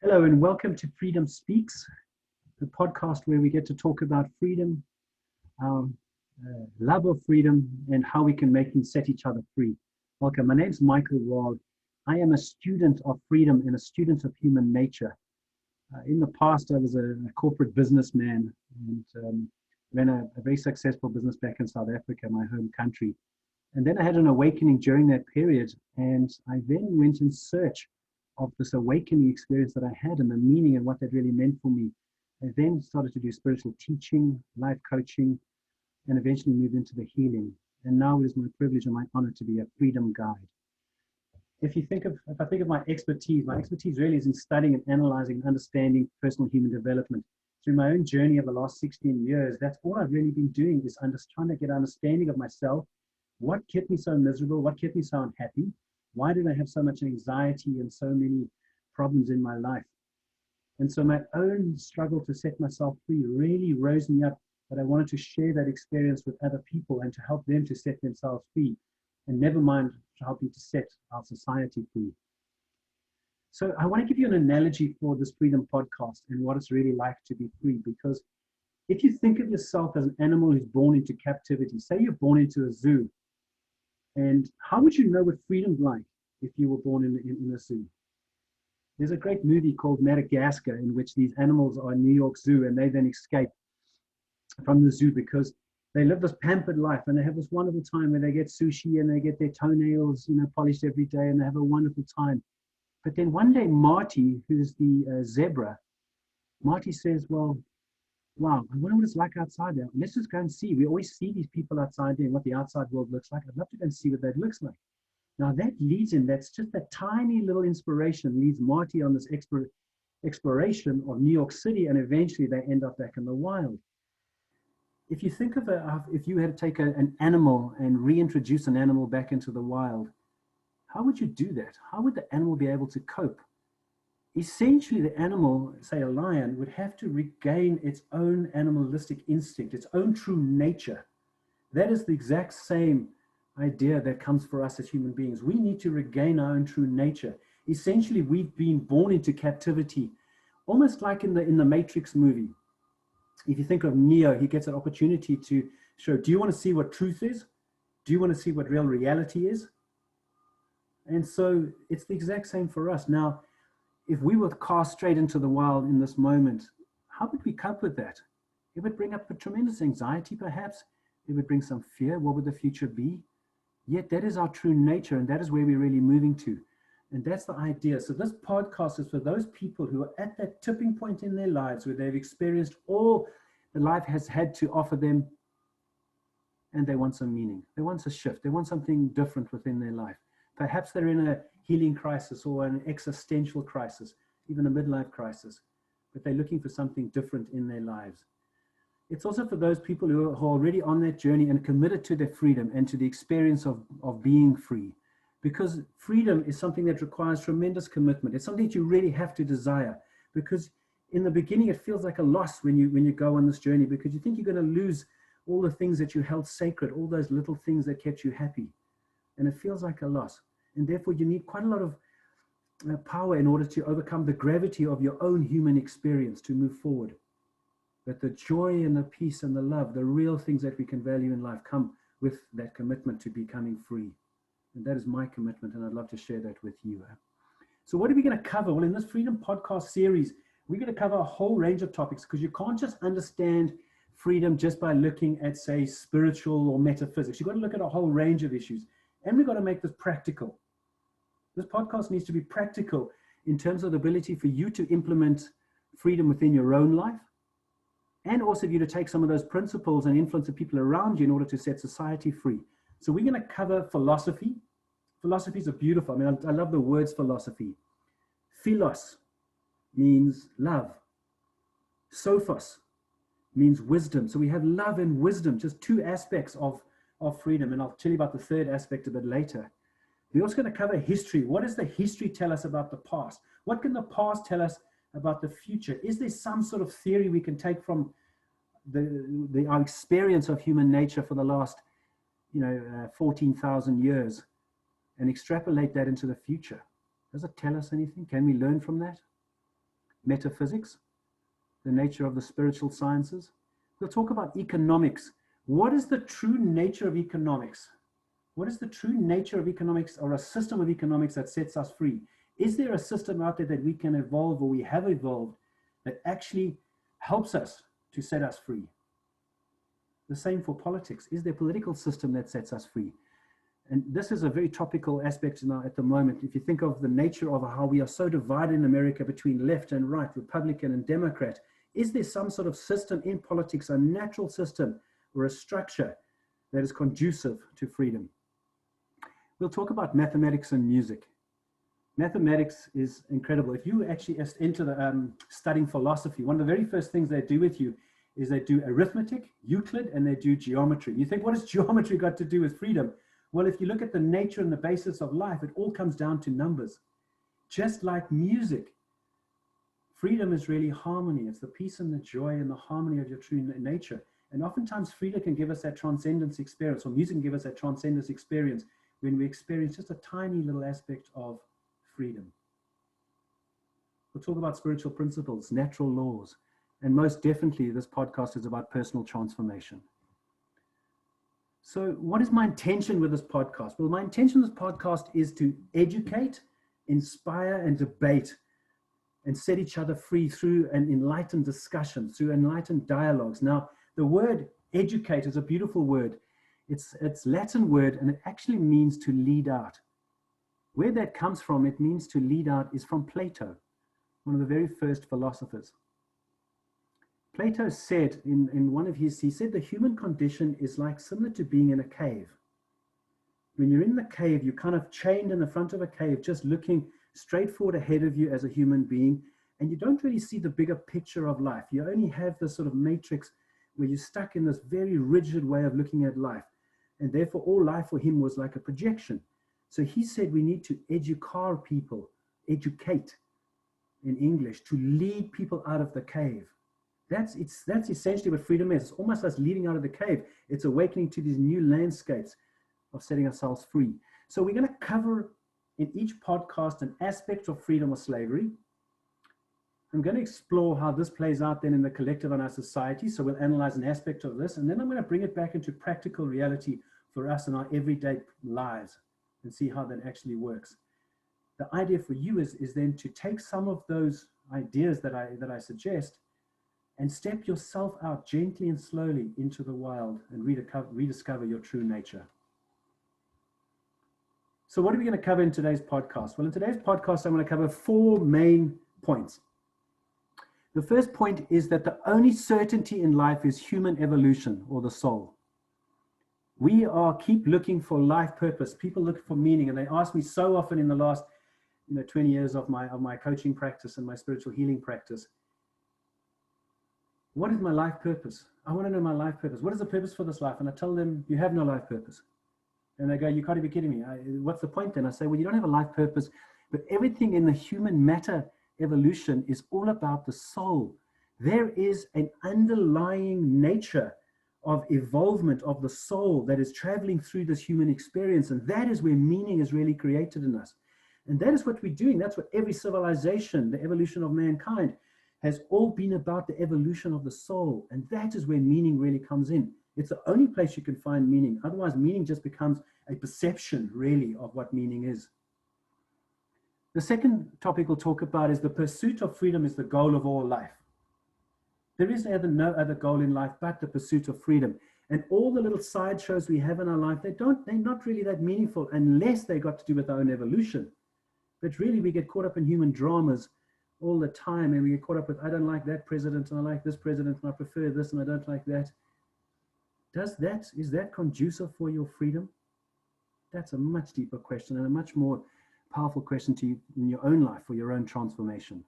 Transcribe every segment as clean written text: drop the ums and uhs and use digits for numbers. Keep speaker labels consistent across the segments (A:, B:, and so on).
A: Hello and welcome to Freedom Speaks, the podcast where we get to talk about freedom, our love of freedom, and how we can make and set each other free. Welcome. My name's Michael Wald. I am a student of freedom and a student of human nature. In the past, I was a corporate businessman and ran a very successful business back in South Africa, my home country. And then I had an awakening during that period, and I then went in search of this awakening experience that I had and the meaning and what that really meant for me. I then started to do spiritual teaching, life coaching, and eventually moved into the healing. And now it is my privilege and my honor to be a freedom guide. If I think of my expertise really is in studying and analyzing and understanding personal human development. Through my own journey of the last 16 years, that's all I've really been doing is trying to get an understanding of myself. What kept me so miserable? What kept me so unhappy? Why did I have so much anxiety and so many problems in my life? And so my own struggle to set myself free really rose me up, that I wanted to share that experience with other people and to help them to set themselves free, and never mind helping to set our society free. So I want to give you an analogy for this Freedom podcast and what it's really like to be free, because if you think of yourself as an animal who's born into captivity, say you're born into a zoo, and how would you know what freedom's like if you were born in a zoo? There's a great movie called Madagascar in which these animals are in New York Zoo and they then escape from the zoo because they live this pampered life and they have this wonderful time where they get sushi and they get their toenails, polished every day, and they have a wonderful time. But then one day, Marty, who's the zebra, Marty says, well, wow, I wonder what it's like outside there. Let's just go and see. We always see these people outside there and what the outside world looks like. I'd love to go and see what that looks like. Now that leads in, that's just that tiny little inspiration leads Marty on this exploration of New York City, and eventually they end up back in the wild. If you think of if you had to take an animal and reintroduce an animal back into the wild, how would you do that? How would the animal be able to cope? Essentially, the animal, say a lion, would have to regain its own animalistic instinct, its own true nature. That is the exact same idea that comes for us as human beings. We need to regain our own true nature. Essentially, we've been born into captivity, almost like in the Matrix movie. If you think of Neo, he gets an opportunity to show, do you want to see what truth is? Do you want to see what real reality is? And so it's the exact same for us. Now, if we were cast straight into the wild in this moment, how would we cope with that? It would bring up a tremendous anxiety, perhaps. It would bring some fear. What would the future be? Yet that is our true nature, and that is where we're really moving to. And that's the idea. So this podcast is for those people who are at that tipping point in their lives where they've experienced all that life has had to offer them, and they want some meaning. They want a shift. They want something different within their life. Perhaps they're in a healing crisis or an existential crisis, even a midlife crisis, but they're looking for something different in their lives. It's also for those people who are already on that journey and committed to their freedom and to the experience of being free, because freedom is something that requires tremendous commitment. It's something that you really have to desire, because in the beginning, it feels like a loss when you go on this journey, because you think you're going to lose all the things that you held sacred, all those little things that kept you happy. And it feels like a loss. And therefore, you need quite a lot of power in order to overcome the gravity of your own human experience to move forward. But the joy and the peace and the love, the real things that we can value in life, come with that commitment to becoming free. And that is my commitment, and I'd love to share that with you. So what are we going to cover? Well, in this Freedom Podcast series, we're going to cover a whole range of topics, because you can't just understand freedom just by looking at, say, spiritual or metaphysics. You've got to look at a whole range of issues. And we've got to make this practical. This podcast needs to be practical in terms of the ability for you to implement freedom within your own life, and also for you to take some of those principles and influence the people around you in order to set society free. So we're going to cover philosophy. Philosophies are beautiful. I mean, I love the words philosophy. Philos means love. Sophos means wisdom. So we have love and wisdom, just two aspects of freedom. And I'll tell you about the third aspect a bit later. We're also going to cover history. What does the history tell us about the past? What can the past tell us about the future? Is there some sort of theory we can take from our experience of human nature for the last 14,000 years and extrapolate that into the future? Does it tell us anything? Can we learn from that? metaphysics, the nature of the spiritual sciences. We'll talk about economics. What is the true nature of economics? What is the true nature of economics, or a system of economics that sets us free? Is there a system out there that we can evolve, or we have evolved, that actually helps us to set us free? The same for politics. Is there a political system that sets us free? And this is a very topical aspect now at the moment. If you think of the nature of how we are so divided in America between left and right, Republican and Democrat, is there some sort of system in politics, a natural system or a structure that is conducive to freedom? We'll talk about mathematics and music. Mathematics is incredible. If you actually enter the studying philosophy, one of the very first things they do with you is they do arithmetic, Euclid, and they do geometry. You think, what has geometry got to do with freedom? Well, if you look at the nature and the basis of life, it all comes down to numbers. Just like music, freedom is really harmony. It's the peace and the joy and the harmony of your true nature. And oftentimes freedom can give us that transcendence experience, or music can give us that transcendence experience when we experience just a tiny little aspect of freedom. We'll talk about spiritual principles, natural laws, and most definitely this podcast is about personal transformation. So what is my intention with this podcast? Well, my intention with this podcast is to educate, inspire, and debate, and set each other free through an enlightened discussion, through enlightened dialogues. Now, the word educate is a beautiful word. It's Latin word, and it actually means to lead out. Where that comes from, it means to lead out, is from Plato, one of the very first philosophers. Plato said in one of his, he said the human condition is like similar to being in a cave. When you're in the cave, you're kind of chained in the front of a cave, just looking straight forward ahead of you as a human being, and you don't really see the bigger picture of life. You only have this sort of matrix where you're stuck in this very rigid way of looking at life, and therefore all life for him was like a projection. So he said we need to educate people, educate in English, to lead people out of the cave. That's essentially what freedom is. It's almost us leading out of the cave. It's awakening to these new landscapes of setting ourselves free. So we're going to cover in each podcast an aspect of freedom or slavery. I'm going to explore how this plays out then in the collective and our society. So we'll analyze an aspect of this, and then I'm going to bring it back into practical reality for us in our everyday lives and see how that actually works. The idea for you is then to take some of those ideas that I suggest and step yourself out gently and slowly into the wild and rediscover your true nature. So what are we going to cover in today's podcast? Well, in today's podcast, I'm going to cover 4 main points. The first point is that the only certainty in life is human evolution, or the soul. We keep looking for life purpose. People look for meaning, and they ask me so often in the last 20 years of my coaching practice and my spiritual healing practice, what is my life purpose? I want to know my life purpose. What is the purpose for this life? And I tell them, you have no life purpose. And they go, you can't be kidding me. What's the point then? I say, well, you don't have a life purpose, but everything in the human matter evolution is all about the soul. There is an underlying nature of evolvement of the soul that is traveling through this human experience. And that is where meaning is really created in us. And that is what we're doing. That's what every civilization, the evolution of mankind, has all been about, the evolution of the soul. And that is where meaning really comes in. It's the only place you can find meaning. Otherwise, meaning just becomes a perception, really, of what meaning is. The second topic we'll talk about is the pursuit of freedom is the goal of all life. There is no other goal in life but the pursuit of freedom. And all the little sideshows we have in our life, they're not really that meaningful unless they got to do with our own evolution. But really, we get caught up in human dramas all the time, and we get caught up with, I don't like that president, and I like this president, and I prefer this, and I don't like that. Is that conducive for your freedom? That's a much deeper question, and a much more powerful question to you in your own life for your own transformation.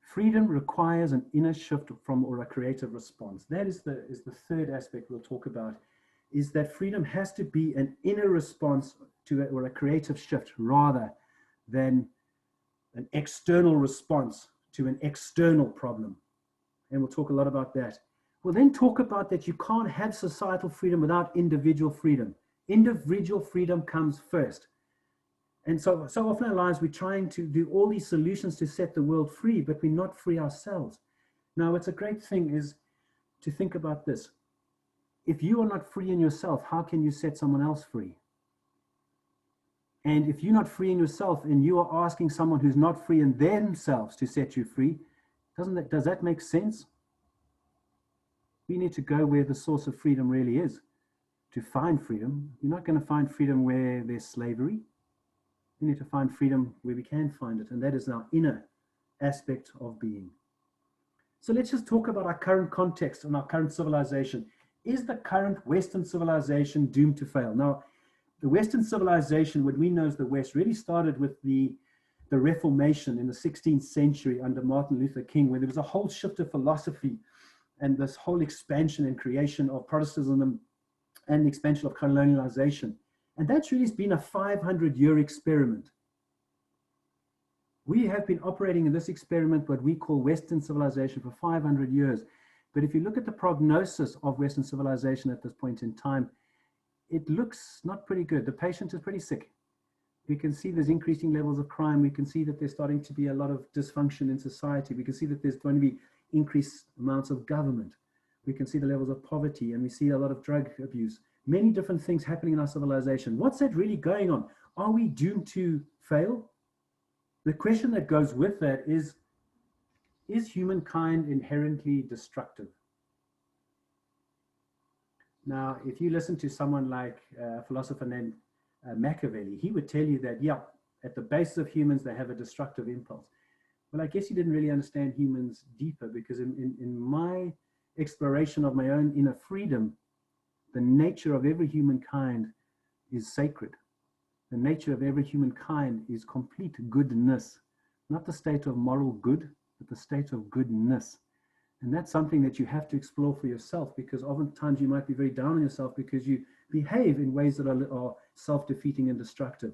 A: Freedom requires an inner shift or a creative response. That is the third aspect we'll talk about, is that freedom has to be an inner response to or a creative shift rather than an external response to an external problem. And we'll talk a lot about that. We'll then talk about that you can't have societal freedom without individual freedom. Individual freedom comes first. And so often in our lives, we're trying to do all these solutions to set the world free, but we're not free ourselves. Now, it's a great thing is to think about this. If you are not free in yourself, how can you set someone else free? And if you're not free in yourself and you are asking someone who's not free in themselves to set you free, does that make sense? We need to go where the source of freedom really is to find freedom. You're not going to find freedom where there's slavery. We need to find freedom where we can find it, and that is our inner aspect of being. So let's just talk about our current context and our current civilization. Is the current Western civilization doomed to fail? Now, the Western civilization, what we know as the West, really started with the Reformation in the 16th century under Martin Luther King, where there was a whole shift of philosophy and this whole expansion and creation of Protestantism and the expansion of colonialization. And that's really been a 500-year experiment. We have been operating in this experiment, what we call Western civilization, for 500 years. But if you look at the prognosis of Western civilization at this point in time, it looks not pretty good. The patient is pretty sick. We can see there's increasing levels of crime. We can see that there's starting to be a lot of dysfunction in society. We can see that there's going to be increased amounts of government. We can see the levels of poverty, and we see a lot of drug abuse. Many different things happening in our civilization. What's that really going on? Are we doomed to fail? The question that goes with that is humankind inherently destructive? Now, if you listen to someone like a philosopher named Machiavelli, he would tell you that, yeah, at the basis of humans, they have a destructive impulse. Well, I guess he didn't really understand humans deeper, because in my exploration of my own inner freedom, the nature of every humankind is sacred. The nature of every humankind is complete goodness, not the state of moral good, but the state of goodness. And that's something that you have to explore for yourself, because oftentimes you might be very down on yourself because you behave in ways that are self-defeating and destructive.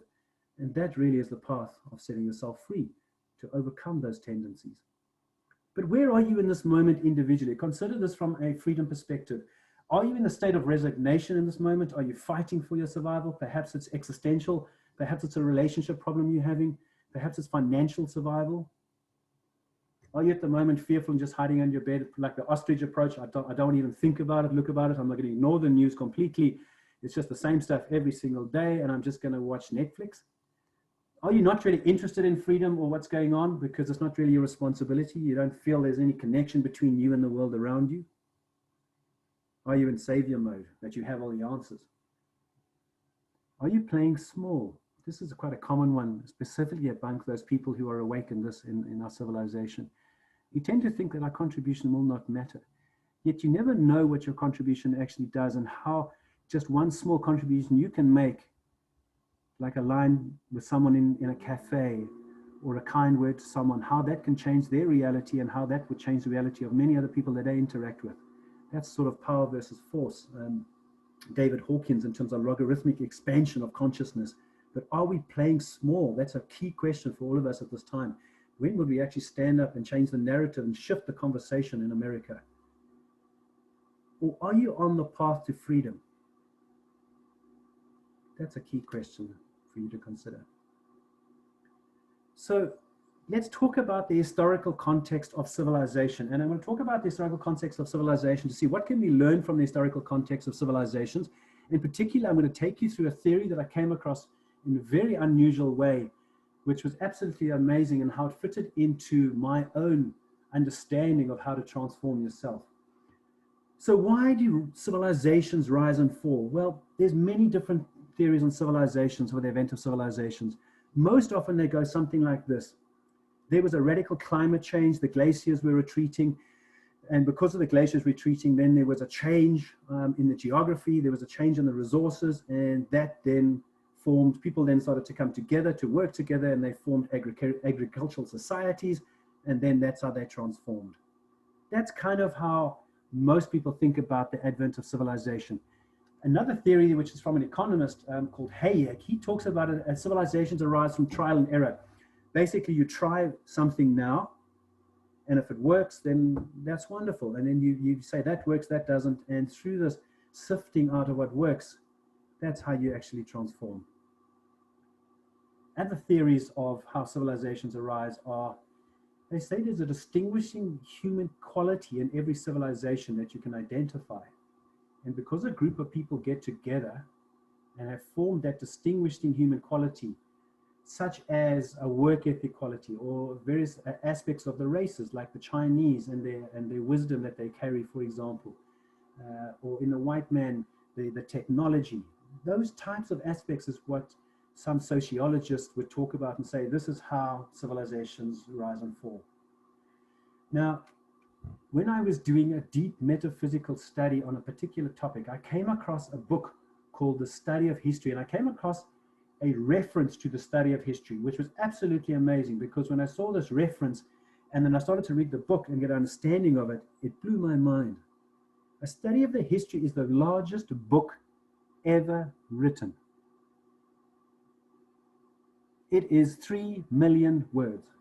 A: And that really is the path of setting yourself free, to overcome those tendencies. But where are you in this moment individually? Consider this from a freedom perspective. Are you in a state of resignation in this moment? Are you fighting for your survival? Perhaps it's existential. Perhaps it's a relationship problem you're having. Perhaps it's financial survival. Are you at the moment fearful and just hiding under your bed, like the ostrich approach? I don't even think about it, look about it. I'm not going to ignore the news completely. It's just the same stuff every single day, and I'm just going to watch Netflix. Are you not really interested in freedom or what's going on because it's not really your responsibility? You don't feel there's any connection between you and the world around you? Are you in savior mode, that you have all the answers? Are you playing small? This is quite a common one, specifically among those people who are awake in our civilization. You tend to think that our contribution will not matter. Yet you never know what your contribution actually does, and how just one small contribution you can make, like a line with someone in a cafe, or a kind word to someone, how that can change their reality, and how that would change the reality of many other people that they interact with. That's sort of power versus force. David Hawkins, in terms of logarithmic expansion of consciousness. But are we playing small? That's a key question for all of us at this time. When would we actually stand up and change the narrative and shift the conversation in America? Or are you on the path to freedom? That's a key question for you to consider. So let's talk about the historical context of civilization. And I'm going to talk about the historical context of civilization to see what can we learn from the historical context of civilizations. In particular, I'm going to take you through a theory that I came across in a very unusual way, which was absolutely amazing, and how it fitted into my own understanding of how to transform yourself. So why do civilizations rise and fall? Well, there's many different theories on civilizations, or the event of civilizations. Most often they go something like this. There was a radical climate change, the glaciers were retreating, and because of the glaciers retreating, then there was a change in the geography, there was a change in the resources, and that then formed, people then started to come together to work together, and they formed agricultural societies, and then that's how they transformed. That's kind of how most people think about the advent of civilization. Another theory, which is from an economist called Hayek, he talks about it as civilizations arise from trial and error. Basically, you try something now, and if it works, then that's wonderful. And then you say that works, that doesn't. And through this sifting out of what works, that's how you actually transform. other theories of how civilizations arise are, they say there's a distinguishing human quality in every civilization that you can identify. And because a group of people get together and have formed that distinguishing human quality, such as a work ethic quality or various aspects of the races, like the Chinese and their wisdom that they carry, for example, or in the white man, the technology. Those types of aspects is what some sociologists would talk about and say, this is how civilizations rise and fall. Now, when I was doing a deep metaphysical study on a particular topic, I came across a book called The Study of History, and I came across a reference to the study of history, which was absolutely amazing, because when I saw this reference and then I started to read the book and get an understanding of it, it blew my mind. A study of the history is the largest book ever written. It is 3 million words.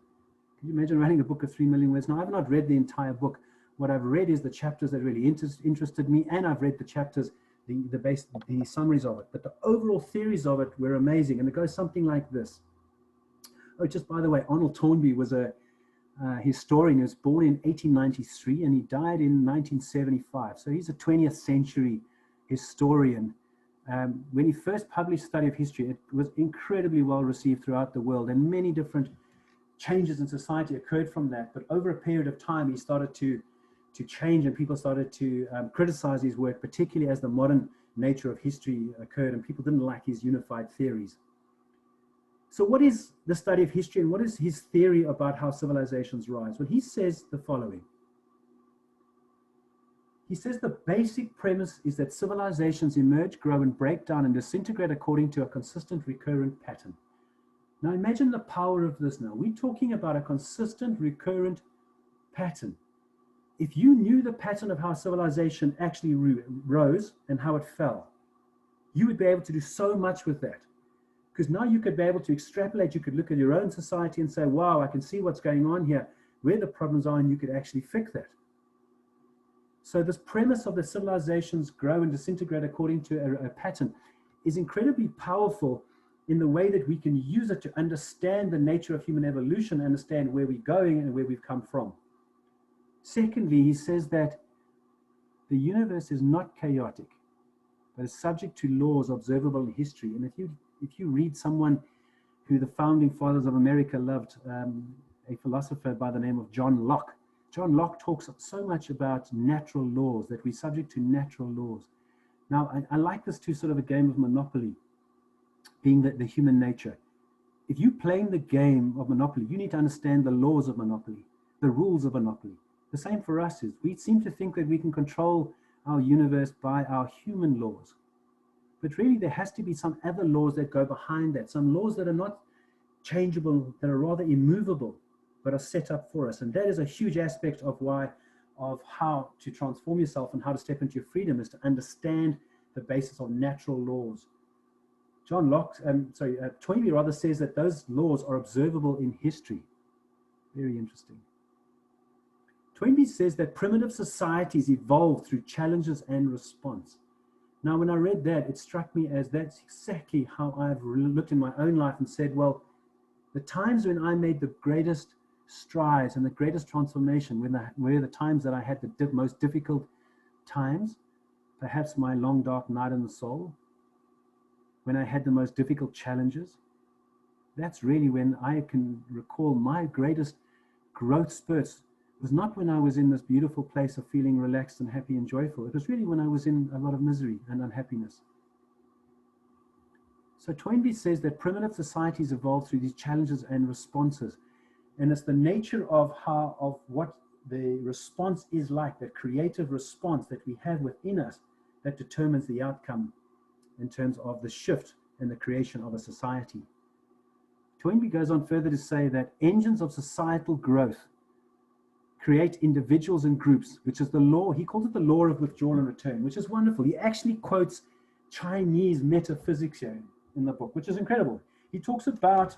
A: Can you imagine writing a book of 3 million words? Now, I've not read the entire book. What I've read is the chapters that really interested me, and I've read the chapters, the summaries of it. But the overall theories of it were amazing, and it goes something like this. Oh, just by the way, Arnold Toynbee was a historian. He was born in 1893, and he died in 1975. So he's a 20th century historian. When he first published Study of History, it was incredibly well received throughout the world, and many different changes in society occurred from that. But over a period of time, he started to change, and people started to criticize his work, particularly as the modern nature of history occurred, and people didn't like his unified theories. So what is the study of history, and what is his theory about how civilizations rise? Well, he says the following. He says the basic premise is that civilizations emerge, grow, and break down and disintegrate according to a consistent recurrent pattern. Now imagine the power of this now. We're talking about a consistent recurrent pattern. If you knew the pattern of how civilization actually rose and how it fell, you would be able to do so much with that. Because now you could be able to extrapolate, you could look at your own society and say, wow, I can see what's going on here, where the problems are, and you could actually fix that. So this premise of the civilizations grow and disintegrate according to a pattern is incredibly powerful in the way that we can use it to understand the nature of human evolution, understand where we're going and where we've come from. Secondly, he says that the universe is not chaotic, but is subject to laws observable in history. And if you read someone who the founding fathers of America loved, a philosopher by the name of John Locke. John Locke talks so much about natural laws, that we're subject to natural laws. Now, I like this to sort of a game of Monopoly, being the human nature. If you're playing the game of Monopoly, you need to understand the laws of Monopoly, the rules of Monopoly. The same for us is, we seem to think that we can control our universe by our human laws. But really, there has to be some other laws that go behind that, some laws that are not changeable, that are rather immovable, but are set up for us. And that is a huge aspect of how to transform yourself and how to step into your freedom, is to understand the basis of natural laws. Toynbee rather says that those laws are observable in history. Very interesting. Toynbee says that primitive societies evolved through challenges and response. Now, when I read that, it struck me as that's exactly how I've looked in my own life and said, well, the times when I made the greatest strides and the greatest transformation were the times that I had the most difficult times, perhaps my long dark night in the soul, when I had the most difficult challenges. That's really when I can recall my greatest growth spurts. It was not when I was in this beautiful place of feeling relaxed and happy and joyful. It was really when I was in a lot of misery and unhappiness. So Toynbee says that primitive societies evolved through these challenges and responses. And it's the nature of what the response is like, that creative response that we have within us, that determines the outcome in terms of the shift and the creation of a society. Toynbee goes on further to say that engines of societal growth create individuals and groups, which is the law. He calls it the law of withdrawal and return, which is wonderful. He actually quotes Chinese metaphysics here in the book, which is incredible. He talks about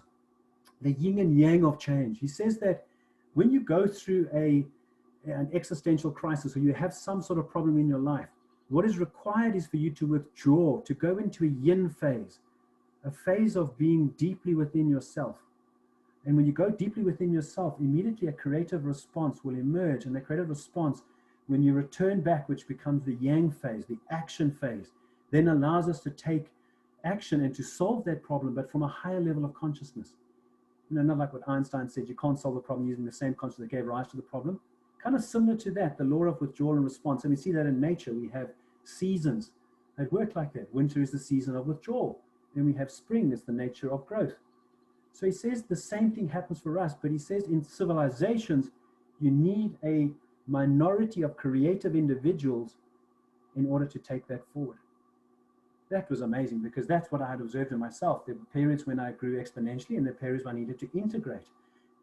A: the yin and yang of change. He says that when you go through an existential crisis, or you have some sort of problem in your life, what is required is for you to withdraw, to go into a yin phase, a phase of being deeply within yourself. And when you go deeply within yourself, immediately a creative response will emerge. And the creative response, when you return back, which becomes the yang phase, the action phase, then allows us to take action and to solve that problem, but from a higher level of consciousness. You know, not like what Einstein said, you can't solve a problem using the same consciousness that gave rise to the problem. Kind of similar to that, the law of withdrawal and response. And we see that in nature. We have seasons that work like that. Winter is the season of withdrawal. Then we have spring, it's the nature of growth. So he says the same thing happens for us, but he says in civilizations, you need a minority of creative individuals in order to take that forward. That was amazing, because that's what I had observed in myself. There were periods when I grew exponentially, and there were periods when I needed to integrate.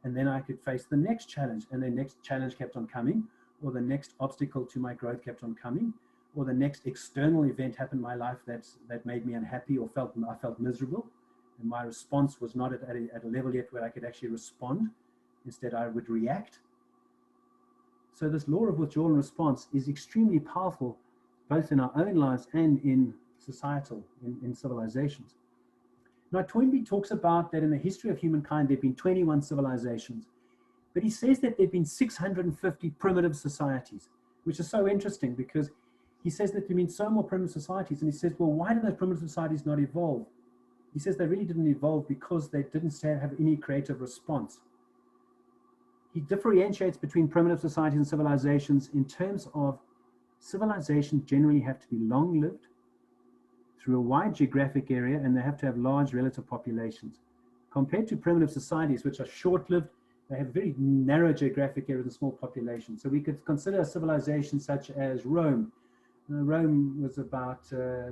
A: And then I could face the next challenge, and the next challenge kept on coming, or the next obstacle to my growth kept on coming, or the next external event happened in my life that made me unhappy or I felt miserable. And my response was not at a level yet where I could actually respond. Instead, I would react. So this law of withdrawal and response is extremely powerful, both in our own lives and in societal, in civilizations. Now, Toynbee talks about that in the history of humankind, there have been 21 civilizations, but he says that there have been 650 primitive societies, which is so interesting, because he says that there have been so more primitive societies, and he says, well, why did those primitive societies not evolve? He says they really didn't evolve because they didn't have any creative response. He differentiates between primitive societies and civilizations in terms of civilizations generally have to be long-lived, through a wide geographic area, and they have to have large relative populations. Compared to primitive societies, which are short-lived, they have very narrow geographic areas and small populations. So we could consider a civilization such as Rome. Rome was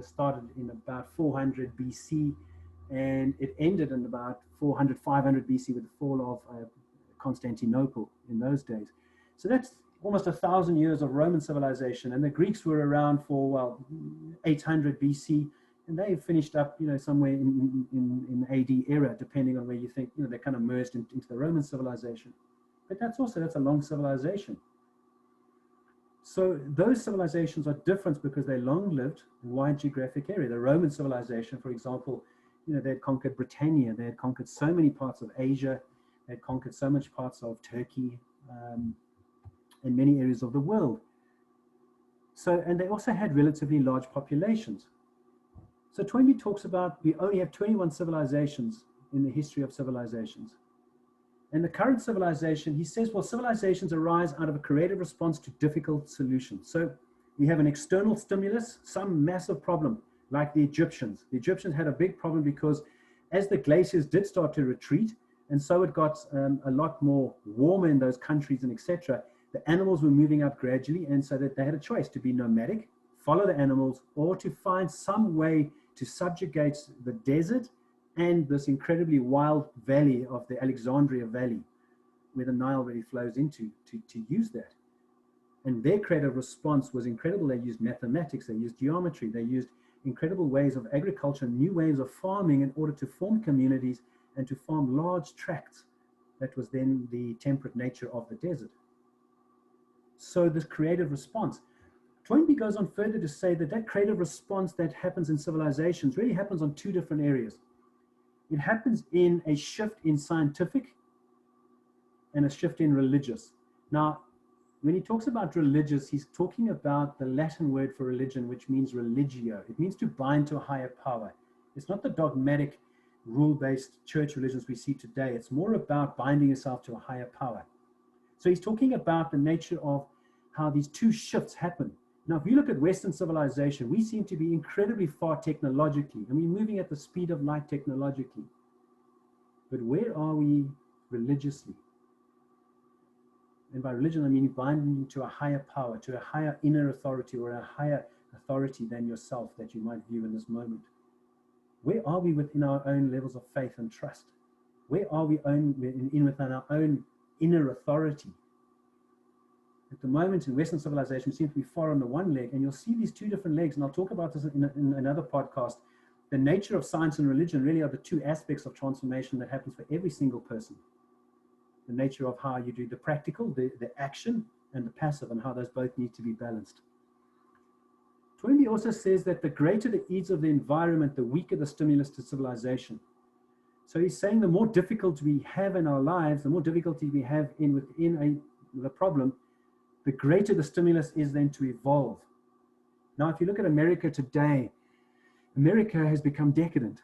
A: started in about 400 BC, and it ended in about 400, 500 BC with the fall of Constantinople in those days. So that's almost 1,000 years of Roman civilization, and the Greeks were around for 800 BC, and they finished up somewhere in AD era, depending on where you think they kind of merged into the Roman civilization. But that's a long civilization. So those civilizations are different because they're long-lived, wide geographic area. The Roman civilization, for example, they had conquered Britannia, they had conquered so many parts of Asia, they had conquered so much parts of Turkey, and many areas of the world. So, and they also had relatively large populations. So Toynbee talks about we only have 21 civilizations in the history of civilizations. And the current civilization, he says, well, civilizations arise out of a creative response to difficult solutions. So we have an external stimulus, some massive problem, like the Egyptians. The Egyptians had a big problem because as the glaciers did start to retreat, and so it got a lot more warmer in those countries and etc., the animals were moving up gradually, and so that they had a choice to be nomadic, follow the animals, or to find some way to subjugate the desert and this incredibly wild valley of the Alexandria Valley, where the Nile really flows into, to use that. And their creative response was incredible. They used mathematics, they used geometry, they used incredible ways of agriculture, new ways of farming in order to form communities and to farm large tracts. That was then the temperate nature of the desert. So this creative response. Toynbee goes on further to say that creative response that happens in civilizations really happens on two different areas. It happens in a shift in scientific and a shift in religious. Now, when he talks about religious, he's talking about the Latin word for religion, which means religio. It means to bind to a higher power. It's not the dogmatic, rule-based church religions we see today. It's more about binding yourself to a higher power. So he's talking about the nature of how these two shifts happen. Now, if you look at Western civilization, we seem to be incredibly far technologically, and we're moving at the speed of light technologically. But where are we religiously? And by religion, I mean binding to a higher power, to a higher inner authority or a higher authority than yourself that you might view in this moment. Where are we within our own levels of faith and trust? Where are we within our own inner authority? At the moment in Western civilization, we seem to be far on the one leg, and you'll see these two different legs, and I'll talk about this in another podcast. The nature of science and religion really are the two aspects of transformation that happens for every single person. The nature of how you do the practical, the action, and the passive, and how those both need to be balanced. Toynbee also says that the greater the ease of the environment, the weaker the stimulus to civilization. So he's saying the more difficulty we have in our lives, the more difficulty we have within the problem, the greater the stimulus is then to evolve. Now, if you look at America today, America has become decadent.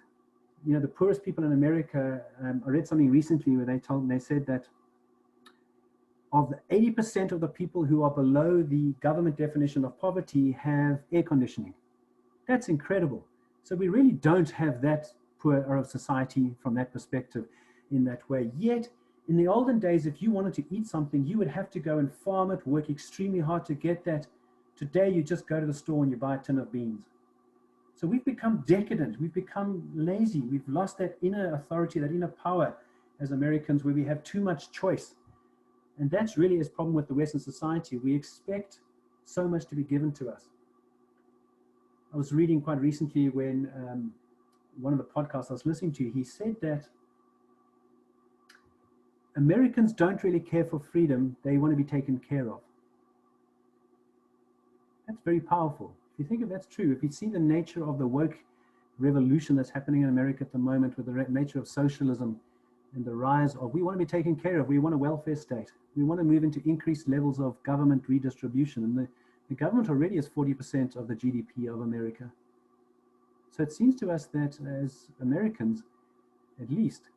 A: You know, the poorest people in America, I read something recently where they said that of the 80% of the people who are below the government definition of poverty have air conditioning. That's incredible. So we really don't have that poor of society from that perspective in that way. Yet, in the olden days, if you wanted to eat something, you would have to go and farm it, work extremely hard to get that. Today, you just go to the store and you buy a tin of beans. So we've become decadent. We've become lazy. We've lost that inner authority, that inner power as Americans, where we have too much choice. And that's really his problem with the Western society. We expect so much to be given to us. I was reading quite recently when one of the podcasts I was listening to, he said that Americans don't really care for freedom. They want to be taken care of. That's very powerful. If you think if that's true, if you see the nature of the woke revolution that's happening in America at the moment with the nature of socialism and the rise of, we want to be taken care of, we want a welfare state, we want to move into increased levels of government redistribution, and the government already is 40% of the GDP of America. So it seems to us that as Americans, at least,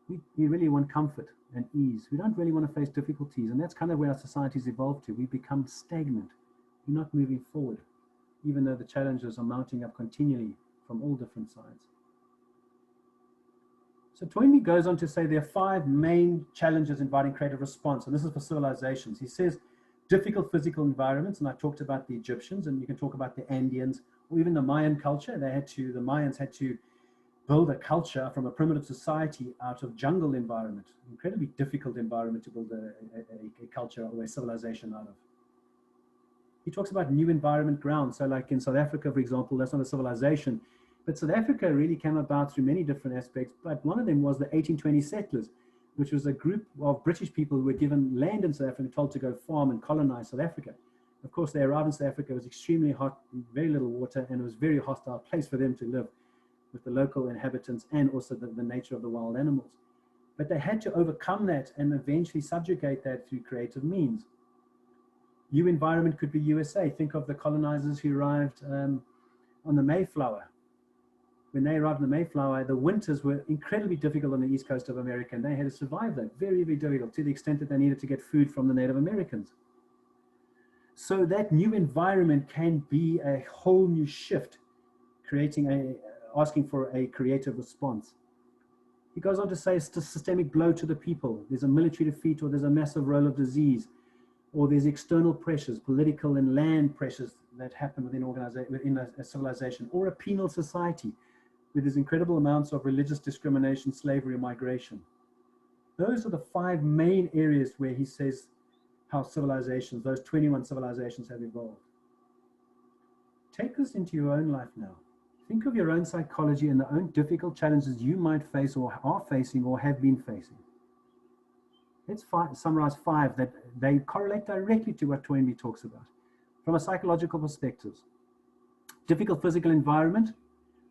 A: we really want comfort and ease. We don't really want to face difficulties, and that's kind of where our society's evolved to. We've become stagnant. We're not moving forward, even though the challenges are mounting up continually from all different sides. So Toynbee goes on to say there are 5 main challenges inviting creative response, and this is for civilizations. He says difficult physical environments, and I talked about the Egyptians, and you can talk about the Andeans, or even the Mayan culture. The Mayans had to build a culture from a primitive society out of jungle environment, incredibly difficult environment to build a culture or a civilization out of. He talks about new environment grounds. So like in South Africa, for example, that's not a civilization, but South Africa really came about through many different aspects. But one of them was the 1820 settlers, which was a group of British people who were given land in South Africa and told to go farm and colonize South Africa. Of course, they arrived in South Africa. It was extremely hot, very little water, and it was a very hostile place for them to live with the local inhabitants and also the nature of the wild animals. But they had to overcome that and eventually subjugate that through creative means. New environment could be USA. Think of the colonizers who arrived on the Mayflower. When they arrived on the Mayflower, the winters were incredibly difficult on the east coast of America, and they had to survive that, very, very difficult, to the extent that they needed to get food from the Native Americans. So that new environment can be a whole new shift, asking for a creative response. He goes on to say it's a systemic blow to the people. There's a military defeat, or there's a massive roll of disease, or there's external pressures, political and land pressures that happen within a civilization, or a penal society where there's incredible amounts of religious discrimination, slavery, and migration. Those are the 5 main areas where he says how civilizations, those 21 civilizations, have evolved. Take this into your own life now. Think of your own psychology and the own difficult challenges you might face or are facing or have been facing. Let's summarize 5 that they correlate directly to what Toynbee talks about from a psychological perspective. Difficult physical environment,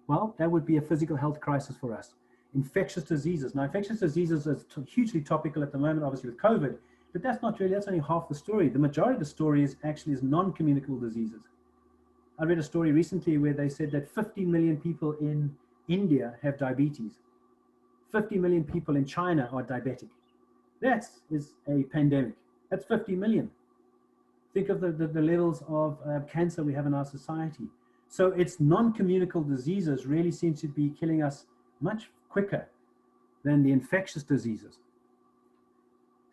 A: well, that would be a physical health crisis for us. Infectious diseases. Now, infectious diseases is hugely topical at the moment, obviously with COVID, but that's only half the story. The majority of the story is non-communicable diseases. I read a story recently where they said that 50 million people in India have diabetes. 50 million people in China are diabetic. That is a pandemic. That's 50 million. Think of the levels of cancer we have in our society. So it's non-communicable diseases really seem to be killing us much quicker than the infectious diseases.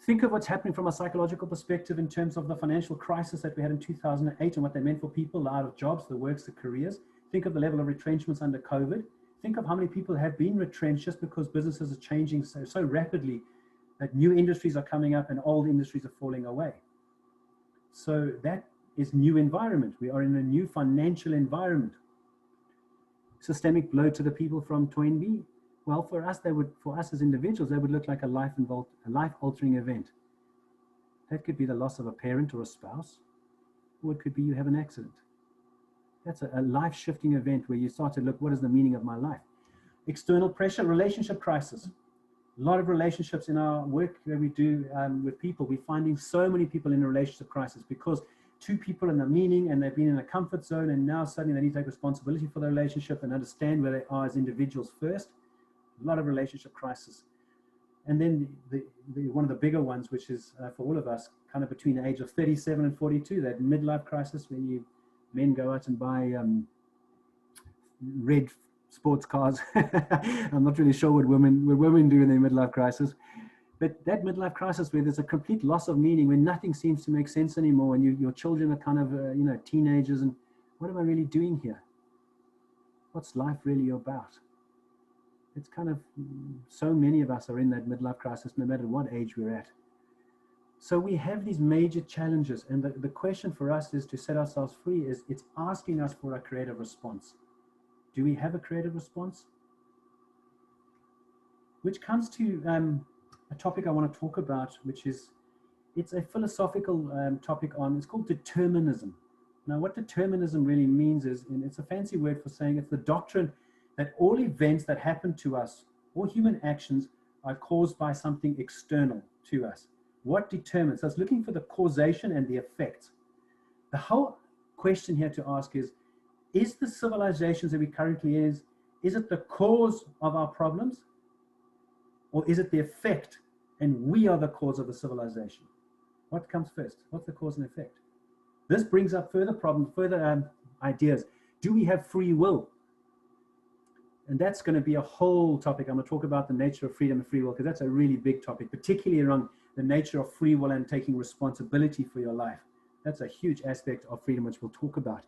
A: Think of what's happening from a psychological perspective in terms of the financial crisis that we had in 2008 and what they meant for people out of jobs, the works, the careers. Think of the level of retrenchments under COVID. Think of how many people have been retrenched just because businesses are changing so rapidly that new industries are coming up and old industries are falling away. So that is new environment. We are in a new financial environment. Systemic blow to the people from Toynbee. Well, for us as individuals, that would look like a life-altering event. That could be the loss of a parent or a spouse, or it could be you have an accident. That's a life-shifting event where you start to look, what is the meaning of my life? External pressure, relationship crisis. A lot of relationships in our work that we do with people, we're finding so many people in a relationship crisis because two people in the meaning and they've been in a comfort zone, and now suddenly they need to take responsibility for the relationship and understand where they are as individuals first. A lot of relationship crisis. And then one of the bigger ones, which is for all of us, kind of between the age of 37 and 42, that midlife crisis when men go out and buy red sports cars. I'm not really sure what women do in their midlife crisis. But that midlife crisis where there's a complete loss of meaning, when nothing seems to make sense anymore, and your children are kind of, teenagers, and what am I really doing here? What's life really about? It's kind of, so many of us are in that midlife crisis, no matter what age we're at. So we have these major challenges, and the question for us is to set ourselves free. It's asking us for a creative response. Do we have a creative response? Which comes to a topic I want to talk about, which is, it's a philosophical topic it's called determinism. Now, what determinism really means is, and it's a fancy word for saying it's the doctrine that all events that happen to us, all human actions, are caused by something external to us. What determines? So it's looking for the causation and the effect. The whole question here to ask is the civilizations that we currently is it the cause of our problems? Or is it the effect, and we are the cause of the civilization? What comes first? What's the cause and effect? This brings up further problems, further ideas. Do we have free will? And that's going to be a whole topic. I'm going to talk about the nature of freedom and free will, because that's a really big topic, particularly around the nature of free will and taking responsibility for your life. That's a huge aspect of freedom, which we'll talk about.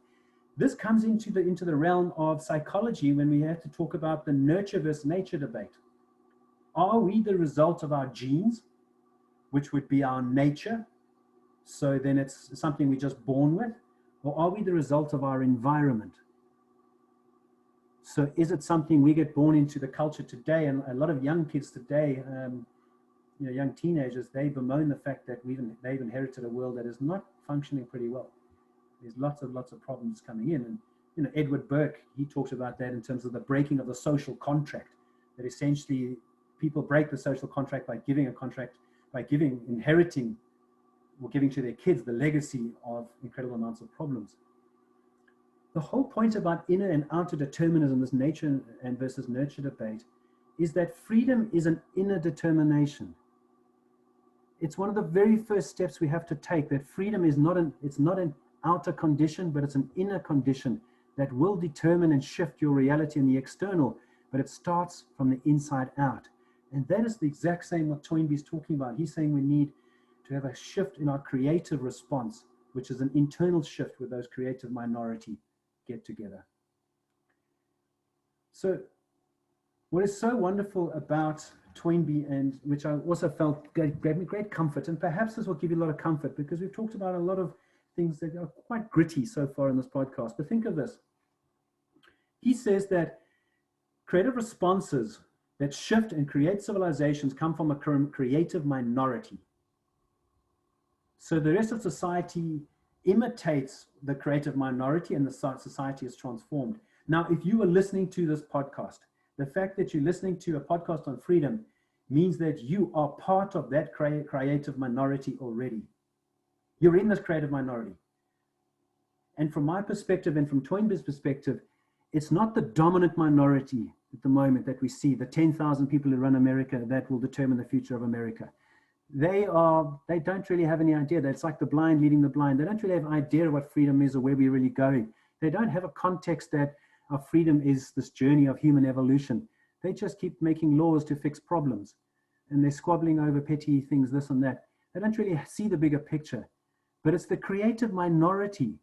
A: This comes into the realm of psychology when we have to talk about the nurture versus nature debate. Are we the result of our genes, which would be our nature? So then it's something we're just born with. Or are we the result of our environment? So is it something we get born into the culture today? And a lot of young kids today, young teenagers, they bemoan the fact that they've inherited a world that is not functioning pretty well. There's lots of problems coming in. And Edward Burke, he talks about that in terms of the breaking of the social contract, that essentially people break the social contract by inheriting or giving to their kids the legacy of incredible amounts of problems. The whole point about inner and outer determinism, this nature and versus nurture debate, is that freedom is an inner determination. It's one of the very first steps we have to take, that freedom is not an outer condition, but it's an inner condition that will determine and shift your reality in the external, but it starts from the inside out. And that is the exact same what Toynbee is talking about. He's saying we need to have a shift in our creative response, which is an internal shift where those creative minority get together. So what is so wonderful about Toynbee, and which I also felt gave me great comfort, and perhaps this will give you a lot of comfort, because we've talked about a lot of things that are quite gritty so far in this podcast. But think of this. He says that creative responses that shift and create civilizations come from a creative minority. So the rest of society imitates the creative minority, and the society is transformed. Now, if you are listening to this podcast, the fact that you're listening to a podcast on freedom means that you are part of that creative minority already. You're in this creative minority. And from my perspective and from Toynbee's perspective, it's not the dominant minority at the moment that we see, the 10,000 people who run America that will determine the future of America. They don't really have any idea. It's like the blind leading the blind. They don't really have an idea what freedom is or where we're really going. They don't have a context that our freedom is this journey of human evolution. They just keep making laws to fix problems, and they're squabbling over petty things, this and that. They don't really see the bigger picture. But it's the creative minority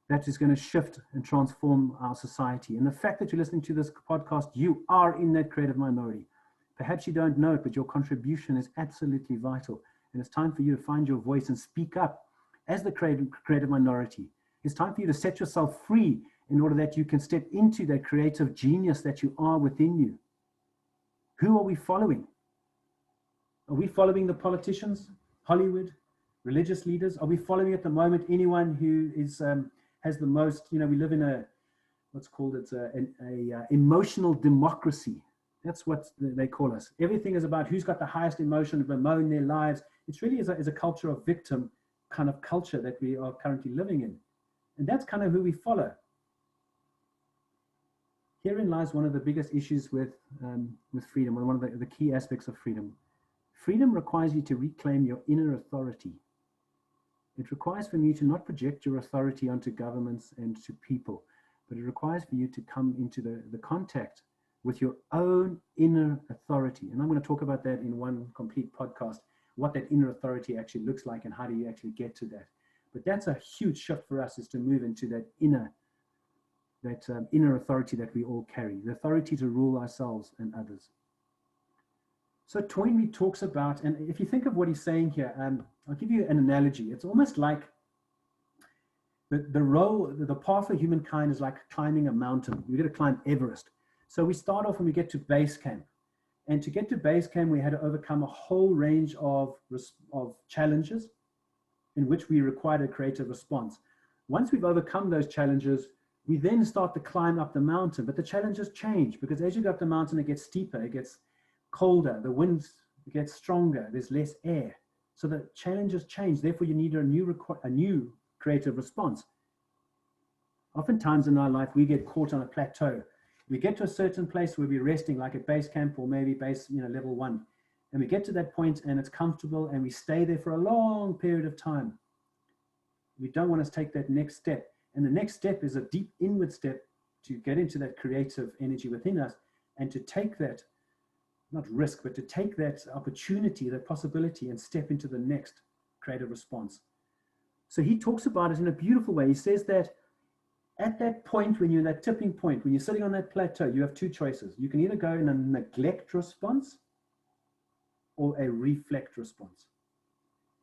A: that is going to shift and transform our society. And the fact that you're listening to this podcast, you are in that creative minority. Perhaps you don't know it, but your contribution is absolutely vital. And it's time for you to find your voice and speak up as the creative minority. It's time for you to set yourself free in order that you can step into that creative genius that you are within you. Who are we following? Are we following the politicians, Hollywood, religious leaders? Are we following at the moment anyone who is has the most, we live in a, what's called, it's a emotional democracy. That's what they call us. Everything is about who's got the highest emotion, bemoan their lives. It's really is a culture of victim kind of culture that we are currently living in. And that's kind of who we follow. Herein lies one of the biggest issues with freedom, and one of the key aspects of freedom. Freedom requires you to reclaim your inner authority. It requires from you to not project your authority onto governments and to people, but it requires for you to come into the contact with your own inner authority. And I'm going to talk about that in one complete podcast, what that inner authority actually looks like and how do you actually get to that. But that's a huge shift for us, is to move into that inner authority that we all carry, the authority to rule ourselves and others. So Toynbee talks about, and if you think of what he's saying here, I'll give you an analogy. It's almost like the path for humankind is like climbing a mountain. We've got to climb Everest. So we start off when we get to base camp. And to get to base camp, we had to overcome a whole range of challenges in which we required a creative response. Once we've overcome those challenges, we then start to climb up the mountain. But the challenges change, because as you go up the mountain, it gets steeper, it gets colder, the winds get stronger, there's less air. So the challenges change. Therefore, you need a new creative response. Oftentimes in our life, we get caught on a plateau. We get to a certain place where we're resting, like at base camp or maybe base, level 1. And we get to that point and it's comfortable and we stay there for a long period of time. We don't want to take that next step. And the next step is a deep inward step to get into that creative energy within us and to take that, not risk, but to take that opportunity, that possibility, and step into the next creative response. So he talks about it in a beautiful way. He says that at that point, when you're in that tipping point, when you're sitting on that plateau, you have two choices. You can either go in a neglect response or a reflect response.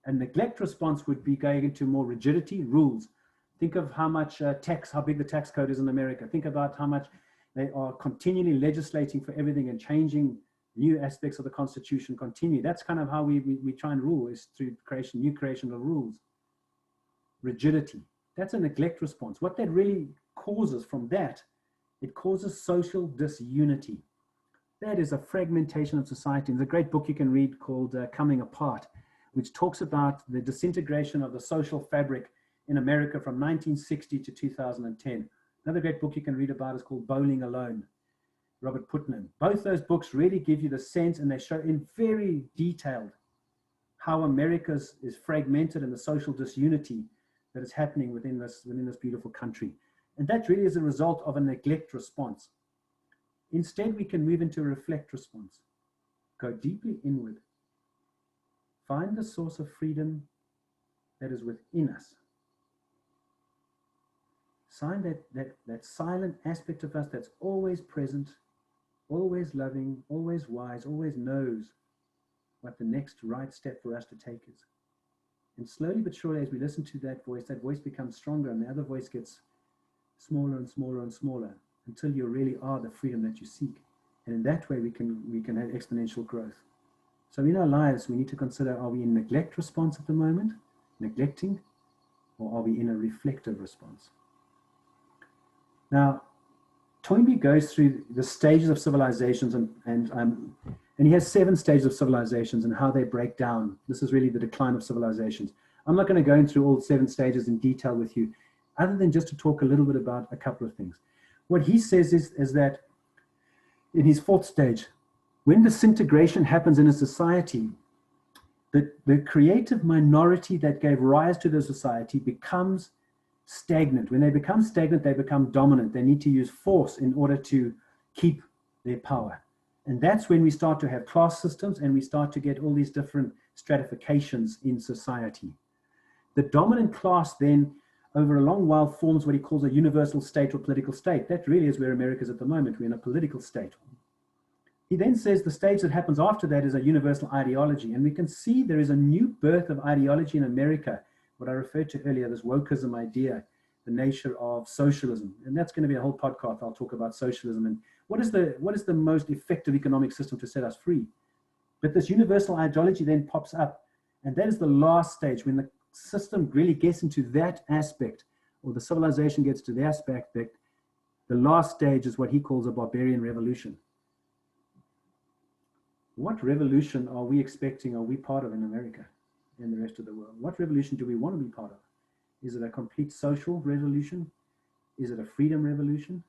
A: A neglect response would be going into more rigidity, rules. Think of how much how big the tax code is in America. Think about how much they are continually legislating for everything and changing new aspects of the Constitution continue. That's kind of how we try and rule, is through new creation of rules. Rigidity. That's a neglect response. What that really causes from that, it causes social disunity. That is a fragmentation of society. There's a great book you can read called Coming Apart, which talks about the disintegration of the social fabric in America from 1960 to 2010. Another great book you can read about is called Bowling Alone, Robert Putnam. Both those books really give you the sense, and they show in very detailed how America is fragmented and the social disunity that is happening within this beautiful country. And that really is a result of a neglect response. Instead, we can move into a reflect response. Go deeply inward. Find the source of freedom that is within us. Find that silent aspect of us that's always present, always loving, always wise, always knows what the next right step for us to take is. And slowly but surely, as we listen to that voice becomes stronger and the other voice gets smaller and smaller and smaller until you really are the freedom that you seek. And in that way, we can have exponential growth. So in our lives, we need to consider, are we in neglect response at the moment, neglecting, or are we in a reflective response? Now, Toynbee goes through the stages of civilizations and he has 7 stages of civilizations and how they break down. This is really the decline of civilizations. I'm not going to go through all 7 stages in detail with you, other than just to talk a little bit about a couple of things. What he says is that in his 4th stage, when disintegration happens in a society, the creative minority that gave rise to the society becomes stagnant. When they become stagnant, they become dominant. They need to use force in order to keep their power. And that's when we start to have class systems and we start to get all these different stratifications in society. The dominant class then, over a long while, forms what he calls a universal state or political state. That really is where America is at the moment. We're in a political state. He then says the stage that happens after that is a universal ideology. And we can see there is a new birth of ideology in America, what I referred to earlier, this wokeism idea, the nature of socialism. And that's going to be a whole podcast. I'll talk about socialism and what is the most effective economic system to set us free. But this universal ideology then pops up. And that is the last stage, when the system really gets into that aspect or the civilization gets to the aspect that the last stage is what he calls a barbarian revolution. What revolution are we expecting, are we part of in America and the rest of the world? What revolution do we want to be part of? Is it a complete social revolution? Is it a freedom revolution?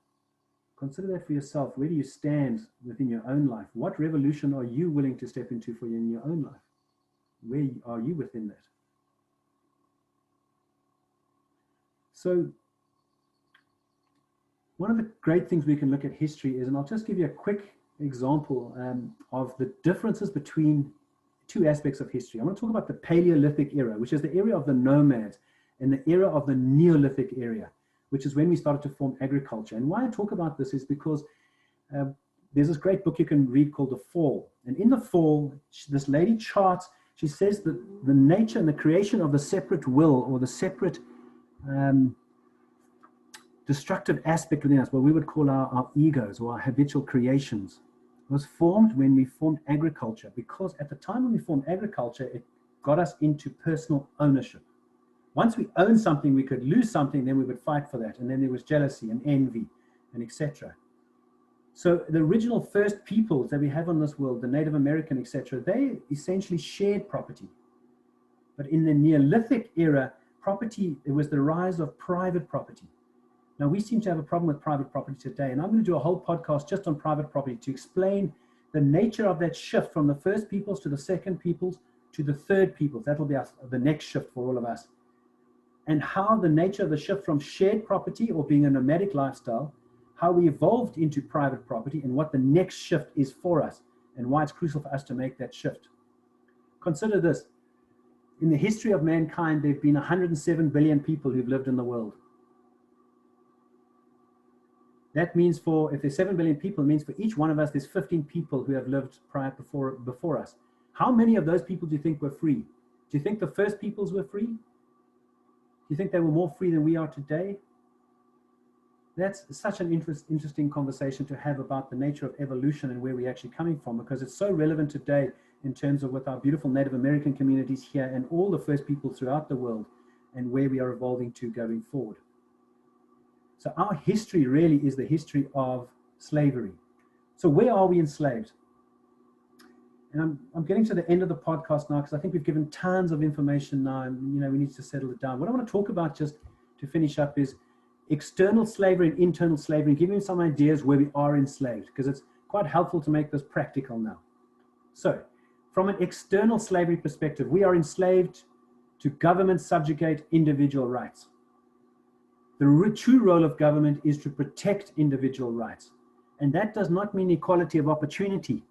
A: Consider that for yourself. Where do you stand within your own life? What revolution are you willing to step into for you in your own life? Where are you within that? So one of the great things we can look at history is, and I'll just give you a quick example of the differences between two aspects of history. I want to talk about the Paleolithic era, which is the era of the nomads, and the era of the Neolithic era, which is when we started to form agriculture. And why I talk about this is because there's this great book you can read called The Fall. And in The Fall, this lady charts, she says that the nature and the creation of the separate will, or the separate destructive aspect within us, what we would call our egos or our habitual creations, was formed when we formed agriculture. Because at the time when we formed agriculture, it got us into personal ownership. Once we owned something, we could lose something, then we would fight for that. And then there was jealousy and envy and etc. So the original first peoples that we have on this world, the Native American, etc., they essentially shared property. But in the Neolithic era, property, it was the rise of private property. Now, we seem to have a problem with private property today, and I'm going to do a whole podcast just on private property to explain the nature of that shift from the first peoples to the second peoples to the third peoples. That will be the next shift for all of us. And how the nature of the shift from shared property or being a nomadic lifestyle, how we evolved into private property, and what the next shift is for us, and why it's crucial for us to make that shift. Consider this. In the history of mankind, there have been 107 billion people who've lived in the world. That means if there's 7 billion people, it means for each one of us, there's 15 people who have lived before us. How many of those people do you think were free? Do you think the first peoples were free? Do you think they were more free than we are today? That's such an interesting conversation to have about the nature of evolution and where we're actually coming from, because it's so relevant today in terms of with our beautiful Native American communities here and all the first people throughout the world and where we are evolving to going forward. So our history really is the history of slavery. So where are we enslaved? And I'm getting to the end of the podcast now because I think we've given tons of information now, and we need to settle it down. What I want to talk about just to finish up is external slavery and internal slavery, and giving you some ideas where we are enslaved, because it's quite helpful to make this practical now. So from an external slavery perspective, we are enslaved to government subjugate individual rights. The true role of government is to protect individual rights. And that does not mean equality of opportunity.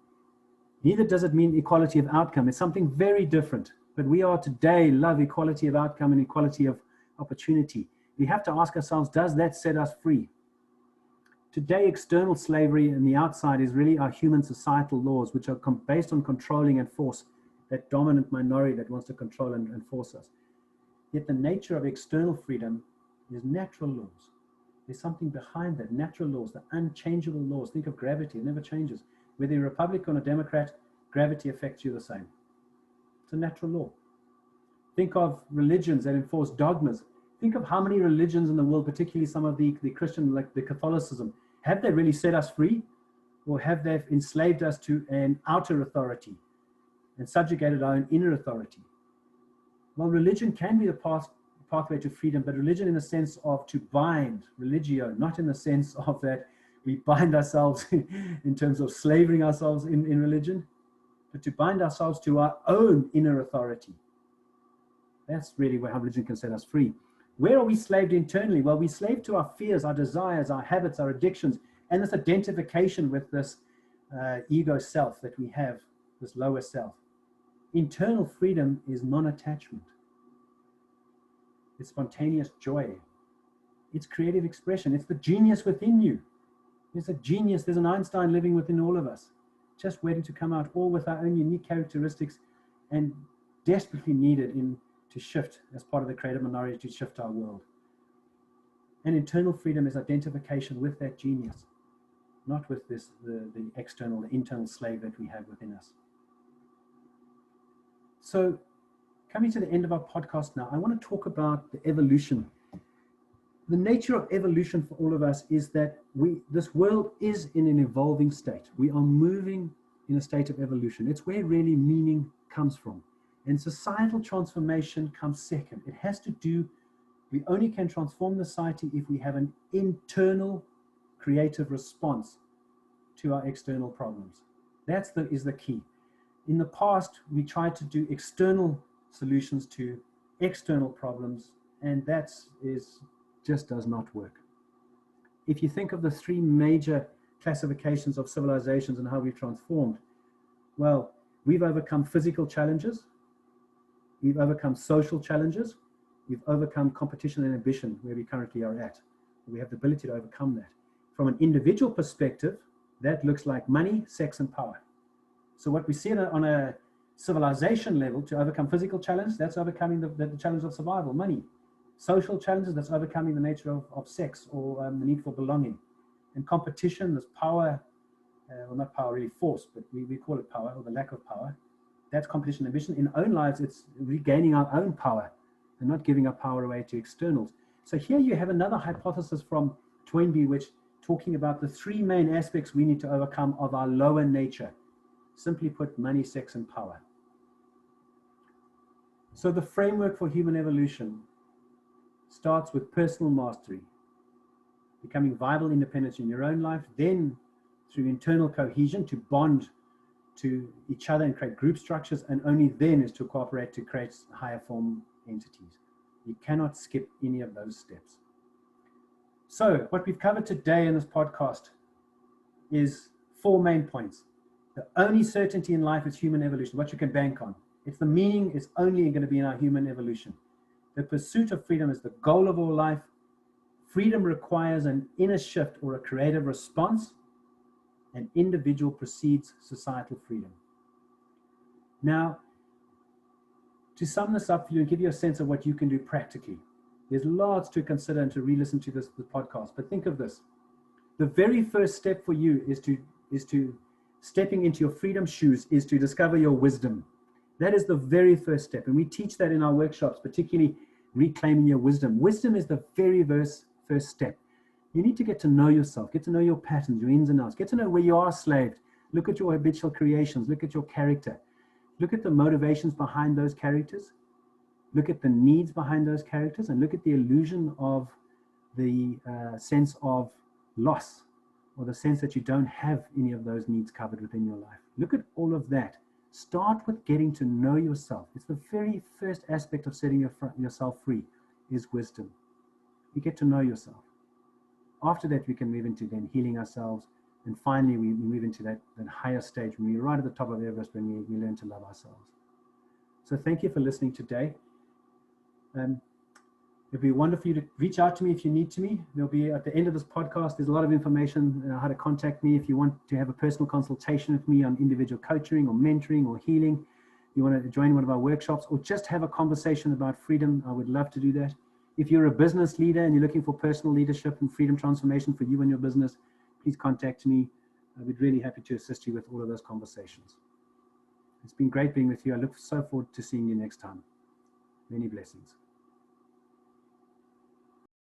A: Neither does it mean equality of outcome. It's something very different. But we are today love equality of outcome and equality of opportunity. We have to ask ourselves, does that set us free? Today, external slavery on the outside is really our human societal laws, which are based on controlling and force, that dominant minority that wants to control and force us. Yet the nature of external freedom is natural laws. There's something behind that, natural laws, the unchangeable laws. Think of gravity, it never changes. Whether you're a Republican or Democrat, gravity affects you the same. It's a natural law. Think of religions that enforce dogmas. Think of how many religions in the world, particularly some of the Christian, like the Catholicism, have they really set us free? Or have they enslaved us to an outer authority and subjugated our own inner authority? Well, religion can be the pathway to freedom, but religion in the sense of to bind, religio, not in the sense of that we bind ourselves in terms of slavering ourselves in religion, but to bind ourselves to our own inner authority. That's really how religion can set us free. Where are we slaved internally? Well, we slave to our fears, our desires, our habits, our addictions, and this identification with this ego self that we have, this lower self. Internal freedom is non-attachment. It's spontaneous joy. It's creative expression. It's the genius within you. There's a genius, there's an Einstein living within all of us, just waiting to come out, all with our own unique characteristics and desperately needed to shift as part of the creative minority to shift our world. And internal freedom is identification with that genius, not with the external, the internal slave that we have within us. So coming to the end of our podcast now, I want to talk about the evolution The nature of evolution for all of us is that this world is in an evolving state. We are moving in a state of evolution. It's where really meaning comes from. And societal transformation comes second. It has to do, we only can transform the society if we have an internal creative response to our external problems. That is the key. In the past, we tried to do external solutions to external problems, and that just does not work. If you think of the three major classifications of civilizations and how we've transformed, well, we've overcome physical challenges, we've overcome social challenges, we've overcome competition and ambition where we currently are at. We have the ability to overcome that. From an individual perspective, that looks like money, sex, and power. So what we see on a civilization level, to overcome physical challenge, that's overcoming the challenge of survival, money. Social challenges, that's overcoming the nature of sex or the need for belonging. And competition, there's power, well, not power, really force, but we call it power, or the lack of power. That's competition and ambition. In our own lives, it's regaining our own power and not giving our power away to externals. So here you have another hypothesis from Toynbee, which talking about the three main aspects we need to overcome of our lower nature. Simply put, money, sex, and power. So the framework for human evolution starts with personal mastery, becoming vital independence in your own life, then through internal cohesion to bond to each other and create group structures, and only then is to cooperate to create higher form entities. You cannot skip any of those steps. So what we've covered today in this podcast is 4 main points. The only certainty in life is human evolution, what you can bank on. It's the meaning is only going to be in our human evolution. The pursuit of freedom is the goal of all life. Freedom requires an inner shift or a creative response. An individual precedes societal freedom. Now, to sum this up for you and give you a sense of what you can do practically, there's lots to consider and to re-listen to the podcast, but think of this. The very first step for you is to stepping into your freedom shoes, is to discover your wisdom. That is the very first step, and we teach that in our workshops, particularly reclaiming your wisdom. Wisdom is the very first step. You need to get to know yourself, get to know your patterns, your ins and outs, get to know where you are slaved. Look at your habitual creations, look at your character, look at the motivations behind those characters, look at the needs behind those characters, and look at the illusion of the sense of loss, or the sense that you don't have any of those needs covered within your life. Look at all of that. Start with getting to know yourself. It's the very first aspect of setting yourself free, is wisdom. You get to know yourself. After that, we can move into then healing ourselves. And finally, we move into that higher stage when we're right at the top of Everest, when we learn to love ourselves. So thank you for listening today. It'd be wonderful for you to reach out to me if you need to me. There'll be at the end of this podcast, there's a lot of information how to contact me if you want to have a personal consultation with me on individual coaching or mentoring or healing. You want to join one of our workshops or just have a conversation about freedom, I would love to do that. If you're a business leader and you're looking for personal leadership and freedom transformation for you and your business, please contact me. I'd be really happy to assist you with all of those conversations. It's been great being with you. I look so forward to seeing you next time. Many blessings.